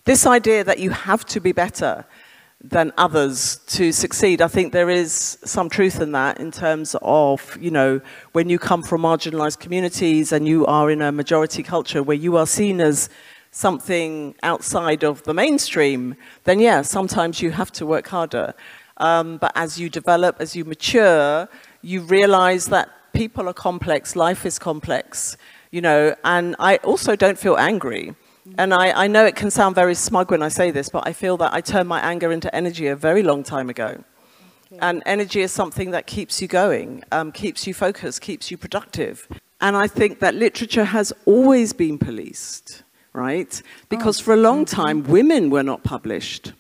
This idea that you have to be better than others to succeed, I think there is some truth in that, in terms of, you know, when you come from marginalized communities and you are in a majority culture where you are seen as something outside of the mainstream, then yeah, sometimes you have to work harder. But as you develop, as you mature, you realize that people are complex, life is complex, you know, and I also don't feel angry. And I know it can sound very smug when I say this, but I feel that I turned my anger into energy a very long time ago. Okay. And energy is something that keeps you going, keeps you focused, keeps you productive. And I think that literature has always been policed, right? Because for a long time, women were not published.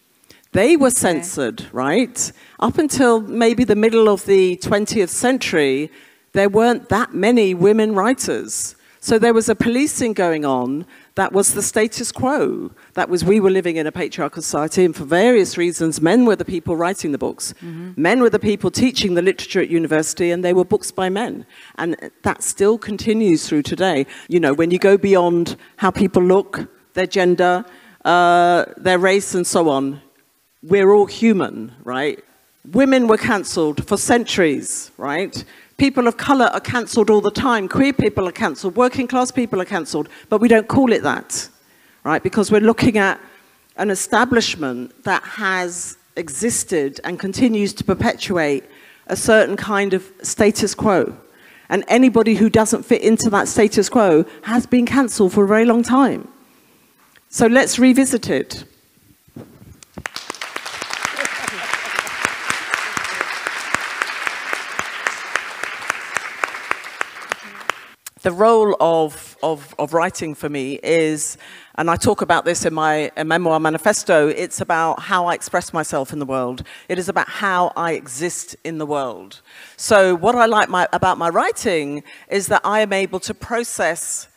They were censored, right? Up until maybe the middle of the 20th century, there weren't that many women writers. So there was a policing going on that was the status quo. That was, we were living in a patriarchal society, and for various reasons, men were the people writing the books. Men were the people teaching the literature at university, and they were books by men. And that still continues through today. You know, when you go beyond how people look, their gender, their race, and so on, we're all human, right? Women were cancelled for centuries, right? People of colour are cancelled all the time. Queer people are cancelled. Working class people are cancelled. But we don't call it that, right? Because we're looking at an establishment that has existed and continues to perpetuate a certain kind of status quo. And anybody who doesn't fit into that status quo has been cancelled for a very long time. So let's revisit it. The role of writing for me is, and I talk about this in my memoir manifesto, it's about how I express myself in the world. It is about how I exist in the world. So what I like about my writing is that I am able to process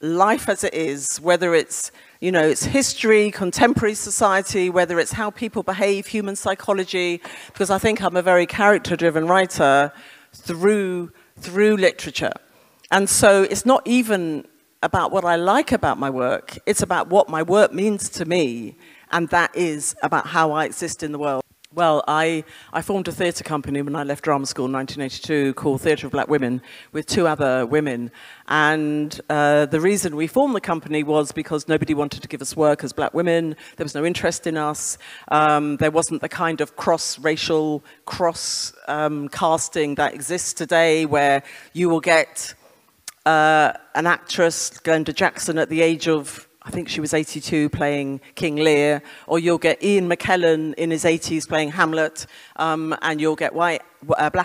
life as it is, whether it's, you know, it's history, contemporary society, whether it's how people behave, human psychology, because I think I'm a very character-driven writer through literature. And so it's not even about what I like about my work, it's about what my work means to me, and that is about how I exist in the world. Well, I formed a theatre company when I left drama school in 1982 called Theatre of Black Women with 2 other women. And the reason we formed the company was because nobody wanted to give us work as black women. There was no interest in us. There wasn't the kind of cross-racial, cross-casting that exists today, where you will get an actress, Glenda Jackson, at the age of, I think she was 82, playing King Lear, or you'll get Ian McKellen in his 80s playing Hamlet, and you'll get black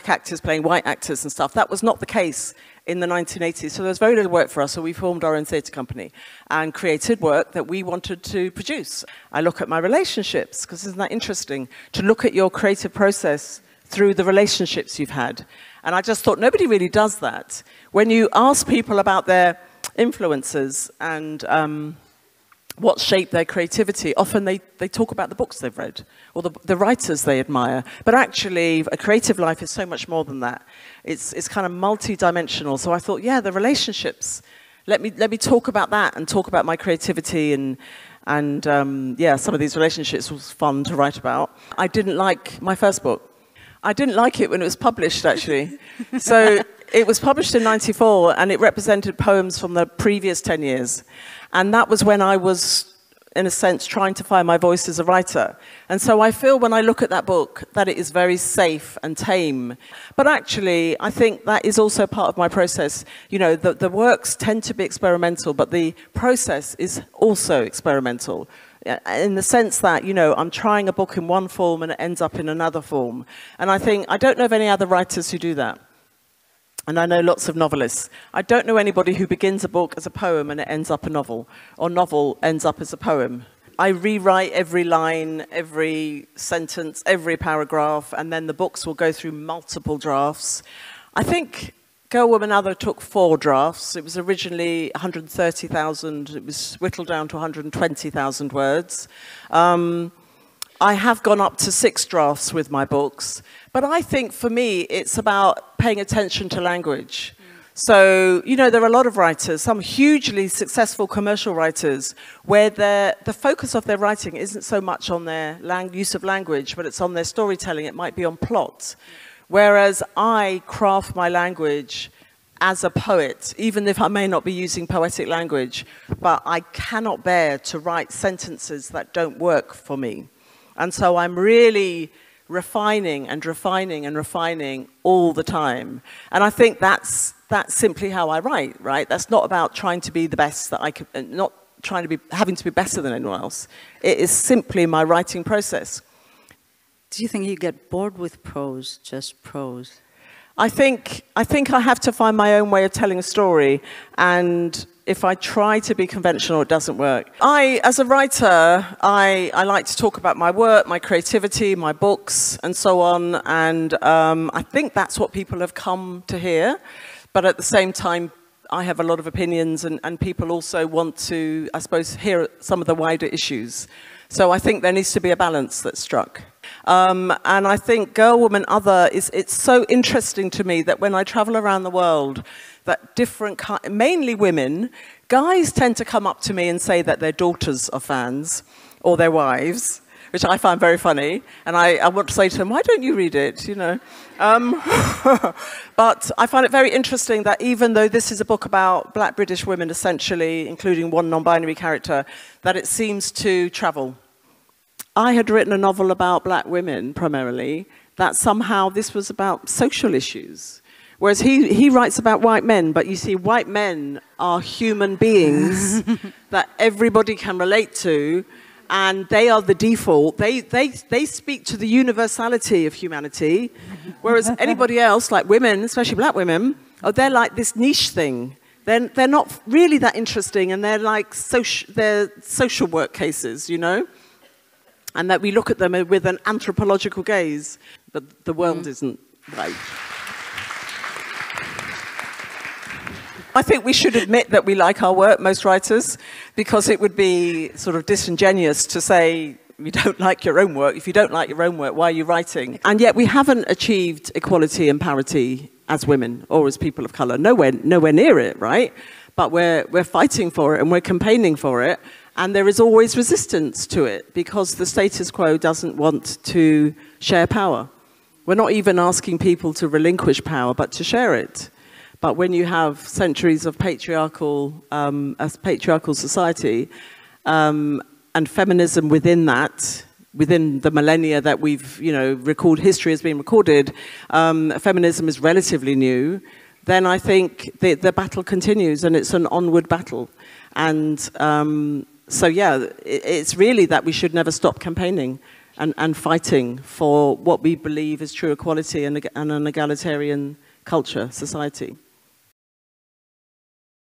actors playing white actors and stuff. That was not the case in the 1980s, so there was very little work for us, so we formed our own theatre company and created work that we wanted to produce. I look at my relationships, because isn't that interesting, to look at your creative process through the relationships you've had. And I just thought nobody really does that. When you ask people about their influences and what shaped their creativity, often they talk about the books they've read or the writers they admire. But actually, a creative life is so much more than that. It's kind of multi-dimensional. So I thought, yeah, the relationships. Let me talk about that and talk about my creativity and yeah, some of these relationships was fun to write about. I didn't like my first book. I didn't like it when it was published, actually. So it was published in '94, and it represented poems from the previous 10 years. And that was when I was, in a sense, trying to find my voice as a writer. And so I feel when I look at that book that it is very safe and tame. But actually, I think that is also part of my process. You know, the works tend to be experimental, but the process is also experimental. In the sense that, you know, I'm trying a book in one form and it ends up in another form. And I don't know of any other writers who do that. And I know lots of novelists. I don't know anybody who begins a book as a poem and it ends up a novel, or novel ends up as a poem. I rewrite every line, every sentence, every paragraph, and then the books will go through multiple drafts. I think Girl, Woman, Other took 4 drafts. It was originally 130,000. It was whittled down to 120,000 words. I have gone up to 6 drafts with my books. But I think for me, it's about paying attention to language. So, you know, there are a lot of writers, some hugely successful commercial writers, where the focus of their writing isn't so much on their use of language, but it's on their storytelling. It might be on plot. Whereas I craft my language as a poet, even if I may not be using poetic language, but I cannot bear to write sentences that don't work for me. And so I'm really refining and refining and refining all the time. And I think that's simply how I write, right? That's not about trying to be the best that I can, not trying to be, having to be better than anyone else. It is simply my writing process. Do you think you get bored with prose, just prose? I think I have to find my own way of telling a story, and if I try to be conventional, it doesn't work. As a writer, I like to talk about my work, my creativity, my books, and so on, and I think that's what people have come to hear, but at the same time, I have a lot of opinions, and people also want to, I suppose, hear some of the wider issues. So I think there needs to be a balance that's struck. And I think Girl, Woman, Other, it's so interesting to me that when I travel around the world, that mainly women, guys tend to come up to me and say that their daughters are fans, or their wives, which I find very funny. And I want to say to them, why don't you read it, you know? But I find it very interesting that even though this is a book about Black British women, essentially, including one non-binary character, that it seems to travel. I had written a novel about Black women, primarily, that somehow this was about social issues. Whereas he writes about white men, but you see, white men are human beings that everybody can relate to, and they are the default. They speak to the universality of humanity, whereas anybody else, like women, especially Black women, they're like this niche thing. They're not really that interesting, and they're like they're social work cases, you know? And that we look at them with an anthropological gaze, but the world isn't right. I think we should admit that we like our work, most writers, because it would be sort of disingenuous to say you don't like your own work. If you don't like your own work, why are you writing? And yet we haven't achieved equality and parity as women or as people of colour. Nowhere near it, right? But we're fighting for it and we're campaigning for it. And there is always resistance to it because the status quo doesn't want to share power. We're not even asking people to relinquish power, but to share it. But when you have centuries of patriarchal society and feminism within that, within the millennia that we've, you know, history has been recorded, feminism is relatively new, then I think the battle continues and it's an onward battle. And so, yeah, it's really that we should never stop campaigning and fighting for what we believe is true equality and an egalitarian culture, society.